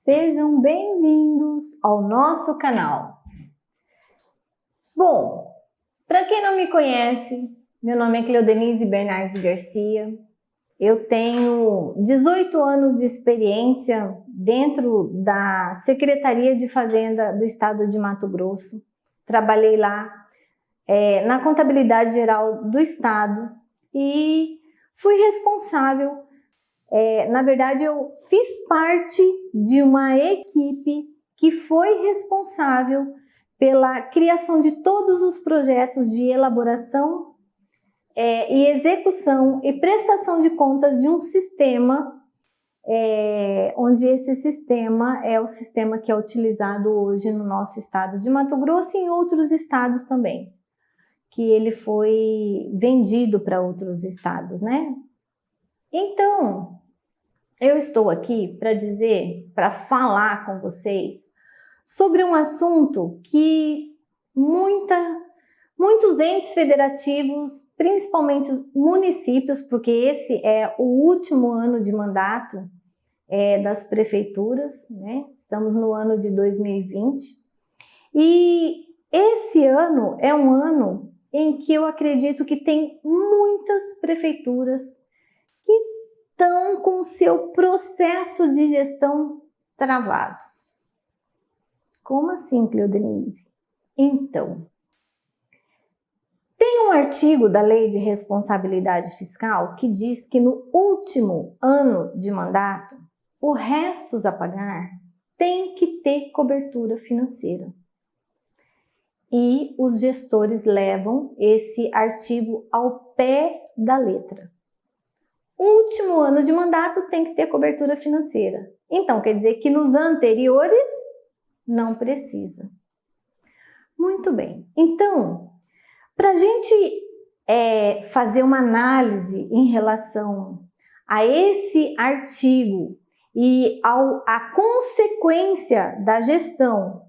Sejam bem-vindos ao nosso canal. Bom, para quem não me conhece, meu nome é Cleodenise Bernardes Garcia. Eu tenho 18 anos de experiência dentro da Secretaria de Fazenda do Estado de Mato Grosso. Trabalhei lá na Contabilidade Geral do Estado e fui responsável. Na verdade, eu fiz parte de uma equipe que foi responsável pela criação de todos os projetos de elaboração e execução e prestação de contas de um sistema, onde esse sistema é o sistema que é utilizado hoje no nosso estado de Mato Grosso e em outros estados também, que ele foi vendido para outros estados, né? Então, eu estou aqui para falar com vocês sobre um assunto que muitos entes federativos, principalmente os municípios, porque esse é o último ano de mandato das prefeituras, né? Estamos no ano de 2020 e esse ano é um ano em que eu acredito que tem muitas prefeituras que estão com o seu processo de gestão travado. Como assim, Cleodenise? Então, tem um artigo da Lei de Responsabilidade Fiscal que diz que no último ano de mandato, o restos a pagar tem que ter cobertura financeira. E os gestores levam esse artigo ao pé da letra. Último ano de mandato tem que ter cobertura financeira. Então, quer dizer que nos anteriores não precisa. Muito bem. Então, para a gente fazer uma análise em relação a esse artigo e a consequência da gestão,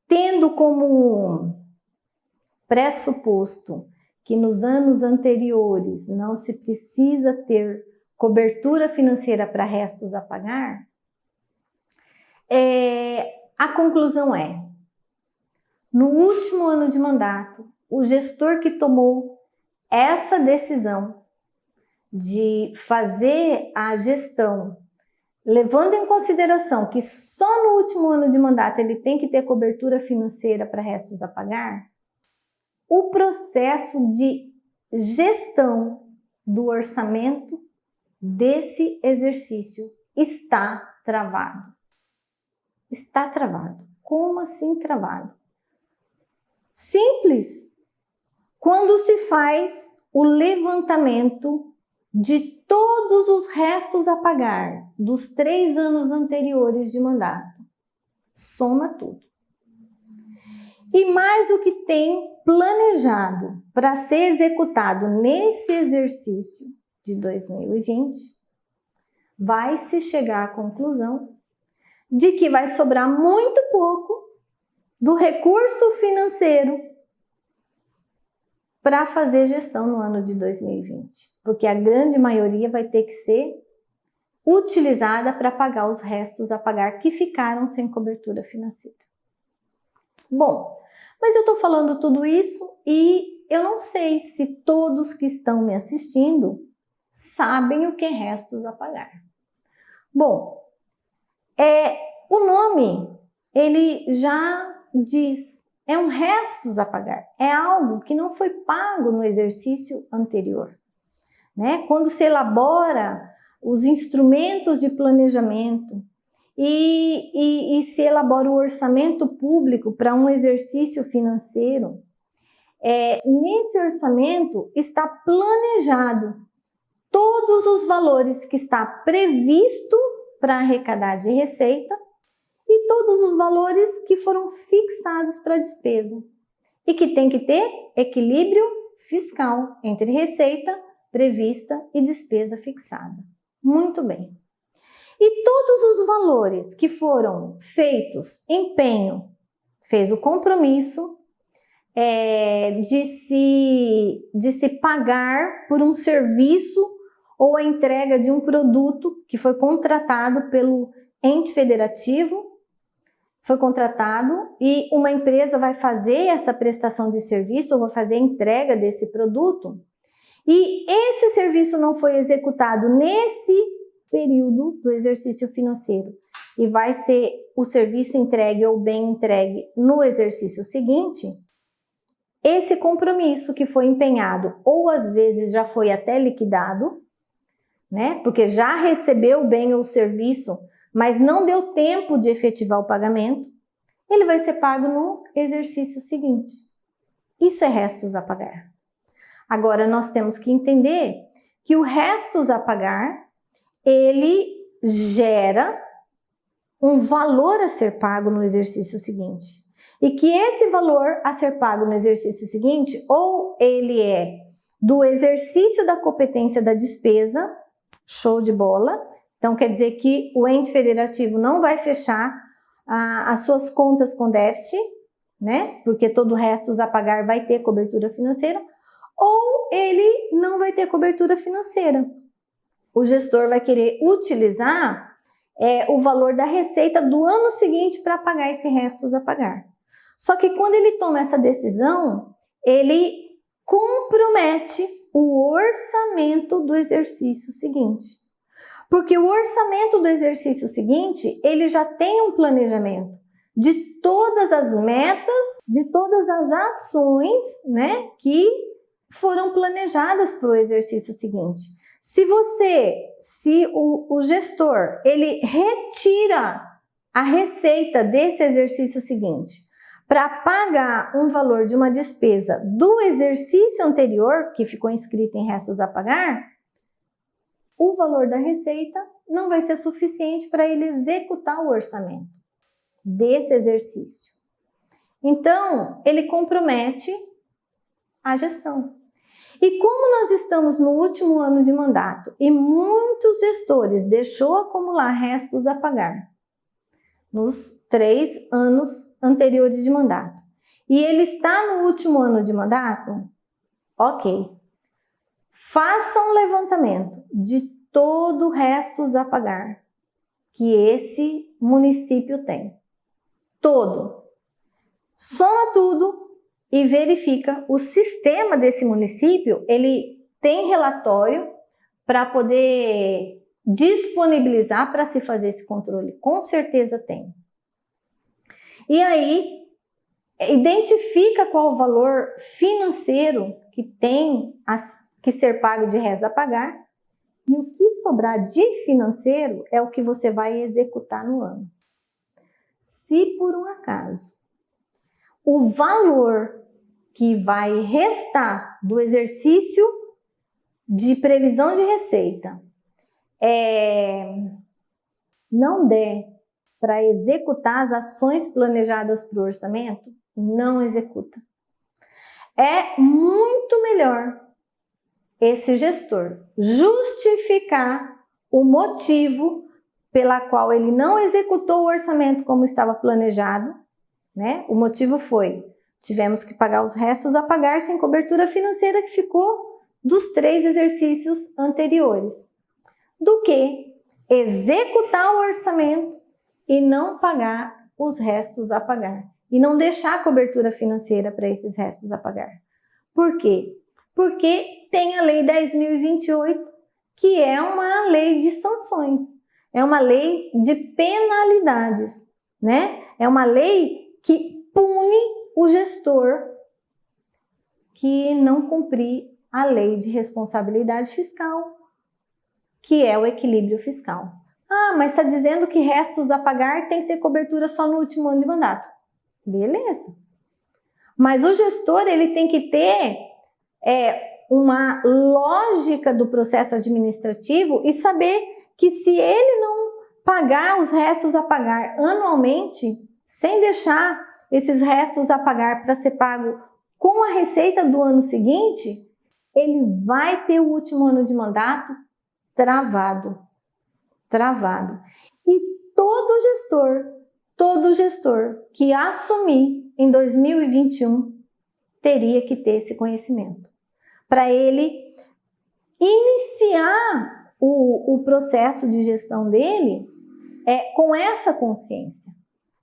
tendo como pressuposto que nos anos anteriores não se precisa ter cobertura financeira para restos a pagar, a conclusão é: no último ano de mandato, o gestor que tomou essa decisão de fazer a gestão, levando em consideração que só no último ano de mandato ele tem que ter cobertura financeira para restos a pagar, o processo de gestão do orçamento desse exercício está travado. Está travado. Como assim travado? Simples. Quando se faz o levantamento de todos os restos a pagar dos 3 anos anteriores de mandato, soma tudo. E mais o que tem planejado para ser executado nesse exercício de 2020, vai se chegar à conclusão de que vai sobrar muito pouco do recurso financeiro para fazer gestão no ano de 2020, porque a grande maioria vai ter que ser utilizada para pagar os restos a pagar que ficaram sem cobertura financeira. Bom, mas eu estou falando tudo isso e eu não sei se todos que estão me assistindo sabem o que é restos a pagar. Bom, o nome, ele já diz, é um restos a pagar, é algo que não foi pago no exercício anterior, né? Quando se elabora os instrumentos de planejamento e se elabora o orçamento público para um exercício financeiro, nesse orçamento está planejado todos os valores que está previsto para arrecadar de receita e todos os valores que foram fixados para despesa e que tem que ter equilíbrio fiscal entre receita prevista e despesa fixada. Muito bem. E todos os valores que foram feitos, empenho, fez o compromisso de se pagar por um serviço ou a entrega de um produto que foi contratado pelo ente federativo foi contratado e uma empresa vai fazer essa prestação de serviço ou vai fazer a entrega desse produto e esse serviço não foi executado nesse período do exercício financeiro e vai ser o serviço entregue ou bem entregue no exercício seguinte, esse compromisso que foi empenhado ou às vezes já foi até liquidado, né? Porque já recebeu o bem ou o serviço, mas não deu tempo de efetivar o pagamento, ele vai ser pago no exercício seguinte. Isso é restos a pagar. Agora nós temos que entender que o restos a pagar, ele gera um valor a ser pago no exercício seguinte. E que esse valor a ser pago no exercício seguinte, ou ele é do exercício da competência da despesa, show de bola. Então quer dizer que o ente federativo não vai fechar as suas contas com déficit, né? Porque todo o resto a pagar vai ter cobertura financeira, ou ele não vai ter cobertura financeira. O gestor vai querer utilizar o valor da receita do ano seguinte para pagar esse restos a pagar. Só que quando ele toma essa decisão, ele compromete o orçamento do exercício seguinte. Porque o orçamento do exercício seguinte, ele já tem um planejamento de todas as metas, de todas as ações, né, que foram planejadas para o exercício seguinte. Se o gestor, ele retira a receita desse exercício seguinte para pagar um valor de uma despesa do exercício anterior, que ficou inscrito em restos a pagar, o valor da receita não vai ser suficiente para ele executar o orçamento desse exercício. Então, ele compromete a gestão. E como nós estamos no último ano de mandato e muitos gestores deixou acumular restos a pagar nos 3 anos anteriores de mandato, e ele está no último ano de mandato, ok, faça um levantamento de todo o restos a pagar que esse município tem. Todo. Soma tudo e verifica o sistema desse município, ele tem relatório para poder disponibilizar para se fazer esse controle. Com certeza tem. E aí, identifica qual o valor financeiro que tem que ser pago de restos a pagar e o que sobrar de financeiro é o que você vai executar no ano. Se por um acaso o valor que vai restar do exercício de previsão de receita não der para executar as ações planejadas para o orçamento, não executa. É muito melhor esse gestor justificar o motivo pela qual ele não executou o orçamento como estava planejado, né? O motivo foi, tivemos que pagar os restos a pagar sem cobertura financeira que ficou dos 3 exercícios anteriores, do que executar o orçamento e não pagar os restos a pagar, e não deixar cobertura financeira para esses restos a pagar. Por quê? Porque tem a Lei 10.028, que é uma lei de sanções, é uma lei de penalidades, né? É uma lei que pune o gestor que não cumprir a lei de responsabilidade fiscal, que é o equilíbrio fiscal. Ah, mas está dizendo que restos a pagar tem que ter cobertura só no último ano de mandato. Beleza. Mas o gestor, ele tem que ter uma lógica do processo administrativo e saber que se ele não pagar os restos a pagar anualmente, sem deixar esses restos a pagar para ser pago com a receita do ano seguinte, ele vai ter o último ano de mandato travado. E todo gestor que assumir em 2021 teria que ter esse conhecimento para ele iniciar o processo de gestão dele com essa consciência,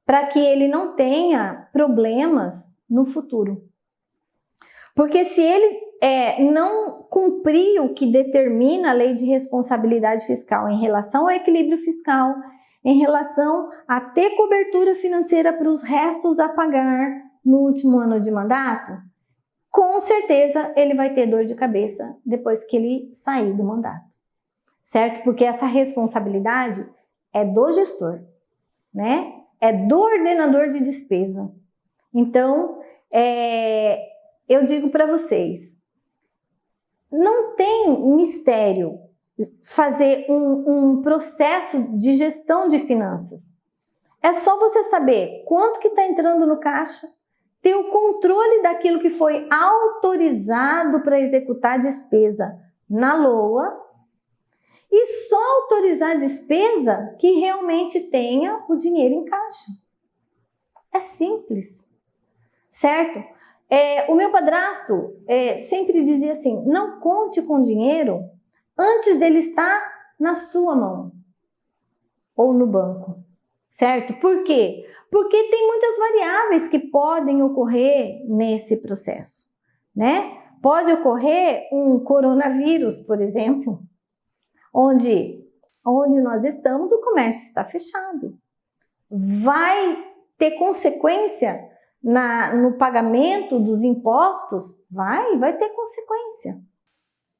para que ele não tenha problemas no futuro. Porque se ele não cumprir o que determina a lei de responsabilidade fiscal em relação ao equilíbrio fiscal, em relação a ter cobertura financeira para os restos a pagar no último ano de mandato, com certeza ele vai ter dor de cabeça depois que ele sair do mandato, certo? Porque essa responsabilidade é do gestor, né? É do ordenador de despesa. Então, eu digo para vocês, não tem mistério fazer um processo de gestão de finanças. É só você saber quanto que está entrando no caixa, ter o controle daquilo que foi autorizado para executar a despesa na LOA e só autorizar a despesa que realmente tenha o dinheiro em caixa. É simples, certo? O meu padrasto sempre dizia assim, não conte com dinheiro antes dele estar na sua mão ou no banco, certo? Por quê? Porque tem muitas variáveis que podem ocorrer nesse processo, né? Pode ocorrer um coronavírus, por exemplo, onde nós estamos, o comércio está fechado. Vai ter consequência no pagamento dos impostos? Vai ter consequência,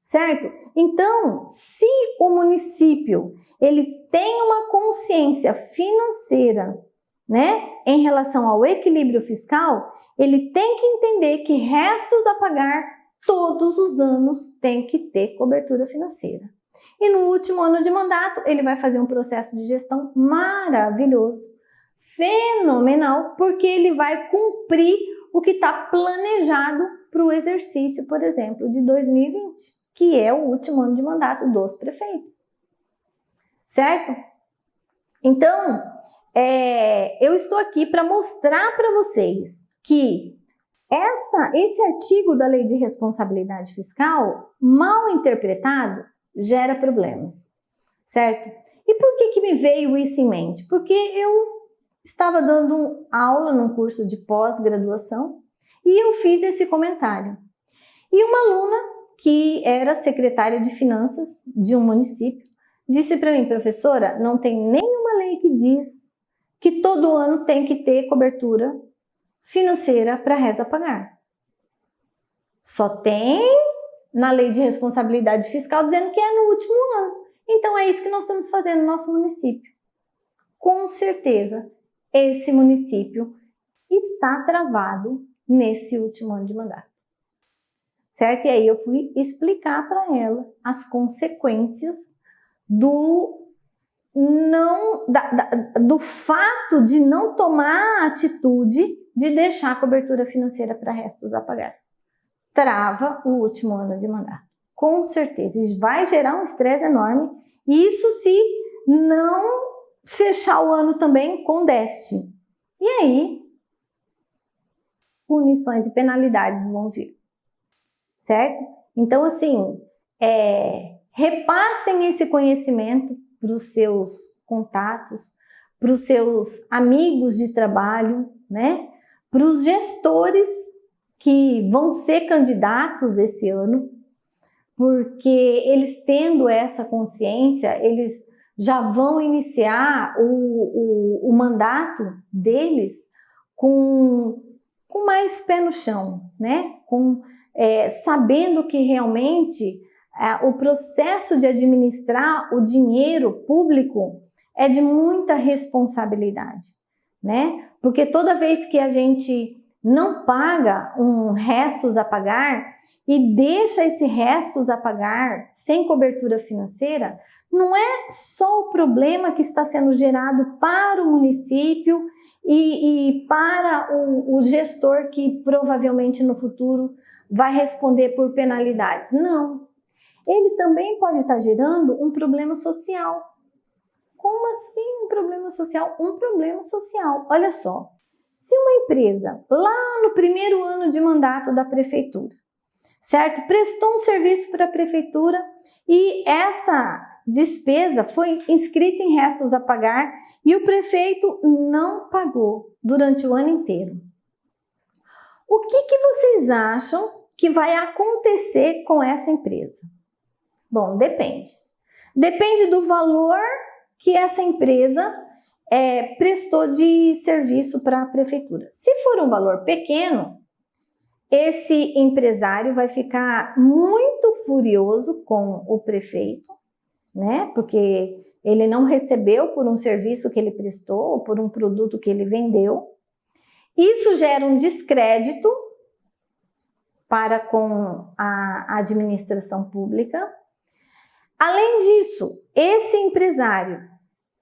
certo? Então, se o município ele tem uma consciência financeira, né, em relação ao equilíbrio fiscal, ele tem que entender que restos a pagar todos os anos tem que ter cobertura financeira. E no último ano de mandato, ele vai fazer um processo de gestão maravilhoso, fenomenal, porque ele vai cumprir o que está planejado para o exercício, por exemplo, de 2020, que é o último ano de mandato dos prefeitos, certo? Então, eu estou aqui para mostrar para vocês que esse artigo da Lei de Responsabilidade Fiscal, mal interpretado, gera problemas, certo? E por que me veio isso em mente? Porque eu estava dando aula num curso de pós-graduação e eu fiz esse comentário. E uma aluna, que era secretária de finanças de um município, disse para mim, professora, não tem nenhuma lei que diz que todo ano tem que ter cobertura financeira para res a pagar. Só tem na lei de responsabilidade fiscal dizendo que é no último ano. Então é isso que nós estamos fazendo no nosso município. Com certeza, esse município está travado nesse último ano de mandato, certo? E aí eu fui explicar para ela as consequências do fato de não tomar a atitude de deixar a cobertura financeira para restos a pagar. Trava o último ano de mandato, com certeza. Isso vai gerar um estresse enorme, isso se não fechar o ano também com déficit. E aí, punições e penalidades vão vir, certo? Então, assim, repassem esse conhecimento para os seus contatos, para os seus amigos de trabalho, né? Para os gestores que vão ser candidatos esse ano, porque eles tendo essa consciência, eles já vão iniciar o mandato deles com mais pé no chão, né? Sabendo que realmente o processo de administrar o dinheiro público é de muita responsabilidade, né? Porque toda vez que a gente não paga um restos a pagar e deixa esse restos a pagar sem cobertura financeira, não é só o problema que está sendo gerado para o município e para o gestor que provavelmente no futuro vai responder por penalidades. Não. Ele também pode estar gerando um problema social. Como assim um problema social? Um problema social. Olha só. Se uma empresa, lá no primeiro ano de mandato da prefeitura, certo? Prestou um serviço para a prefeitura e despesa foi inscrita em restos a pagar e o prefeito não pagou durante o ano inteiro. O que vocês acham que vai acontecer com essa empresa? Bom, depende. Depende do valor que essa empresa prestou de serviço para a prefeitura. Se for um valor pequeno, esse empresário vai ficar muito furioso com o prefeito, né? Porque ele não recebeu por um serviço que ele prestou ou por um produto que ele vendeu. Isso gera um descrédito para com a administração pública. Além disso, esse empresário,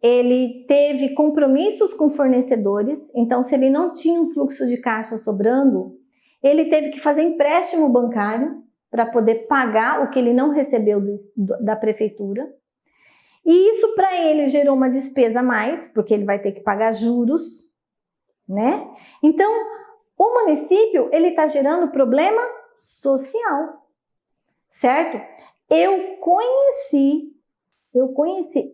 ele teve compromissos com fornecedores, então se ele não tinha um fluxo de caixa sobrando, ele teve que fazer empréstimo bancário para poder pagar o que ele não recebeu da prefeitura. E isso para ele gerou uma despesa a mais, porque ele vai ter que pagar juros, né? Então, o município, ele está gerando problema social, certo? Eu conheci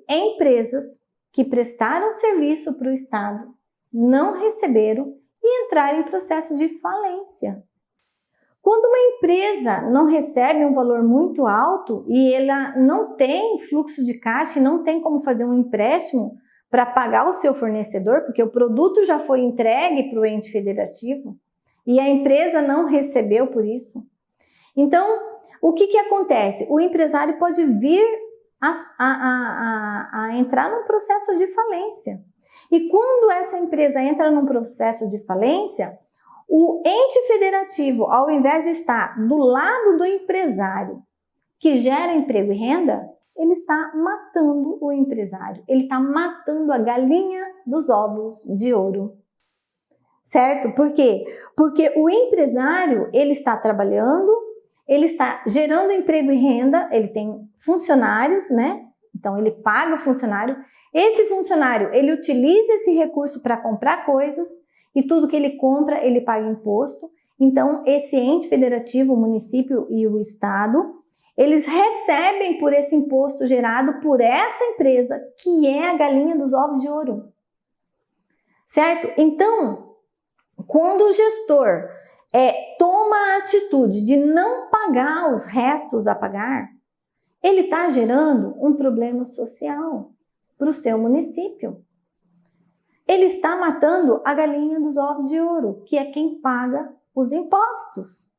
empresas que prestaram serviço para o Estado, não receberam e entraram em processo de falência. Quando uma empresa não recebe um valor muito alto e ela não tem fluxo de caixa e não tem como fazer um empréstimo para pagar o seu fornecedor, porque o produto já foi entregue para o ente federativo e a empresa não recebeu por isso. Então, o que acontece? O empresário pode vir a entrar num processo de falência. E quando essa empresa entra num processo de falência, o ente federativo, ao invés de estar do lado do empresário que gera emprego e renda, ele está matando o empresário. Ele está matando a galinha dos ovos de ouro. Certo? Por quê? Porque o empresário, ele está trabalhando, ele está gerando emprego e renda, ele tem funcionários, né? Então, ele paga o funcionário. Esse funcionário, ele utiliza esse recurso para comprar coisas e tudo que ele compra, ele paga imposto. Então, esse ente federativo, o município e o estado, eles recebem por esse imposto gerado por essa empresa, que é a galinha dos ovos de ouro. Certo? Então, quando o gestor toma a atitude de não pagar os restos a pagar, ele está gerando um problema social para o seu município. Ele está matando a galinha dos ovos de ouro, que é quem paga os impostos.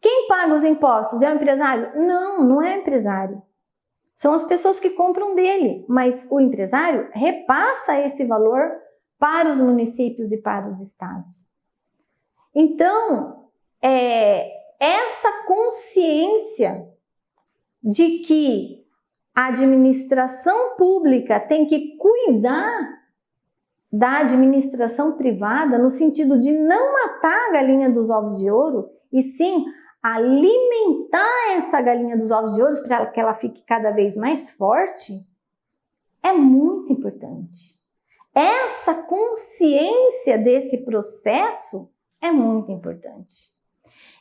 Quem paga os impostos é o empresário? Não, não é o empresário. São as pessoas que compram dele, mas o empresário repassa esse valor para os municípios e para os estados. Então, essa consciência de que a administração pública tem que cuidar da administração privada no sentido de não matar a galinha dos ovos de ouro, e sim alimentar essa galinha dos ovos de ouro para que ela fique cada vez mais forte, é muito importante. Essa consciência desse processo é muito importante.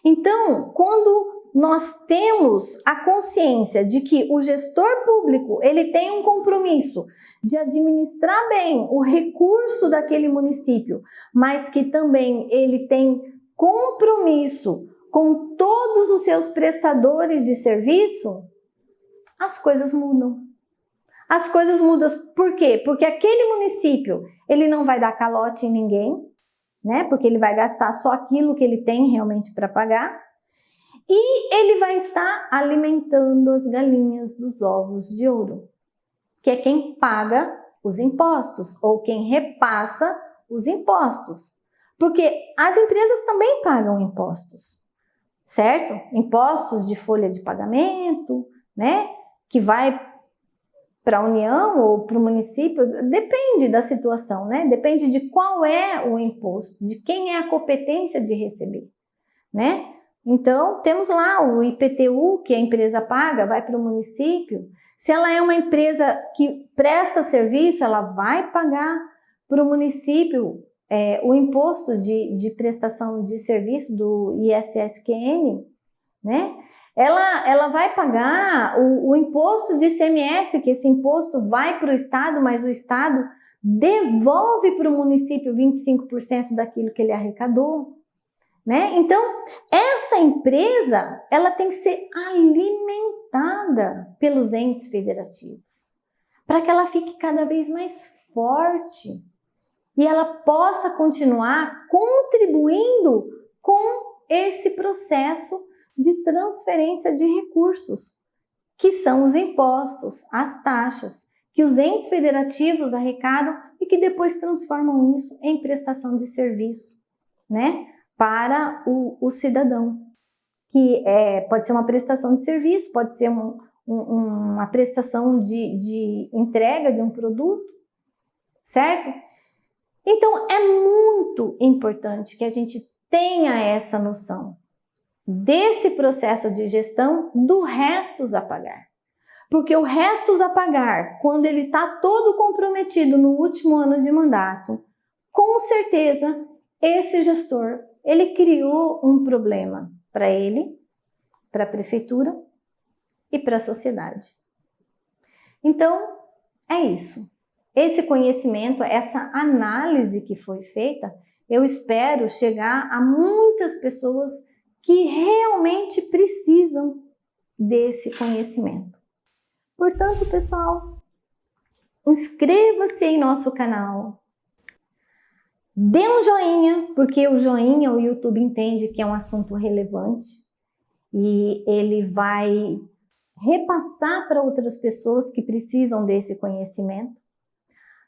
Então, quando nós temos a consciência de que o gestor público, ele tem um compromisso de administrar bem o recurso daquele município, mas que também ele tem compromisso com todos os seus prestadores de serviço, as coisas mudam. As coisas mudam por quê? Porque aquele município, ele não vai dar calote em ninguém, né? Porque ele vai gastar só aquilo que ele tem realmente para pagar. E ele vai estar alimentando as galinhas dos ovos de ouro, que é quem paga os impostos ou quem repassa os impostos. Porque as empresas também pagam impostos, certo? Impostos de folha de pagamento, né? Que vai para a União ou para o município, depende da situação, né? Depende de qual é o imposto, de quem é a competência de receber, né? Então, temos lá o IPTU, que a empresa paga, vai para o município. Se ela é uma empresa que presta serviço, ela vai pagar para o município o imposto de prestação de serviço do ISSQN, né? ela vai pagar o imposto de ICMS, que esse imposto vai para o Estado, mas o Estado devolve para o município 25% daquilo que ele arrecadou, né? Então, essa empresa, ela tem que ser alimentada pelos entes federativos, para que ela fique cada vez mais forte e ela possa continuar contribuindo com esse processo de transferência de recursos, que são os impostos, as taxas, que os entes federativos arrecadam e que depois transformam isso em prestação de serviço, né, para o cidadão. Que pode ser uma prestação de serviço, pode ser uma prestação de entrega de um produto, certo? Então, é muito importante que a gente tenha essa noção desse processo de gestão do restos a pagar. Porque o restos a pagar, quando ele está todo comprometido no último ano de mandato, com certeza esse gestor, ele criou um problema para ele, para a prefeitura e para a sociedade. Então, é isso. Esse conhecimento, essa análise que foi feita, eu espero chegar a muitas pessoas que realmente precisam desse conhecimento. Portanto, pessoal, inscreva-se em nosso canal. Dê um joinha, porque o joinha o YouTube entende que é um assunto relevante e ele vai repassar para outras pessoas que precisam desse conhecimento.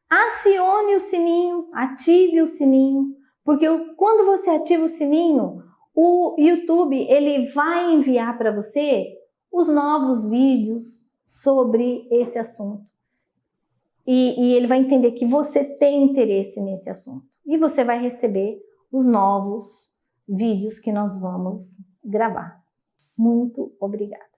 Acione o sininho, ative o sininho, porque quando você ativa o sininho, o YouTube ele vai enviar para você os novos vídeos sobre esse assunto. E ele vai entender que você tem interesse nesse assunto. E você vai receber os novos vídeos que nós vamos gravar. Muito obrigada.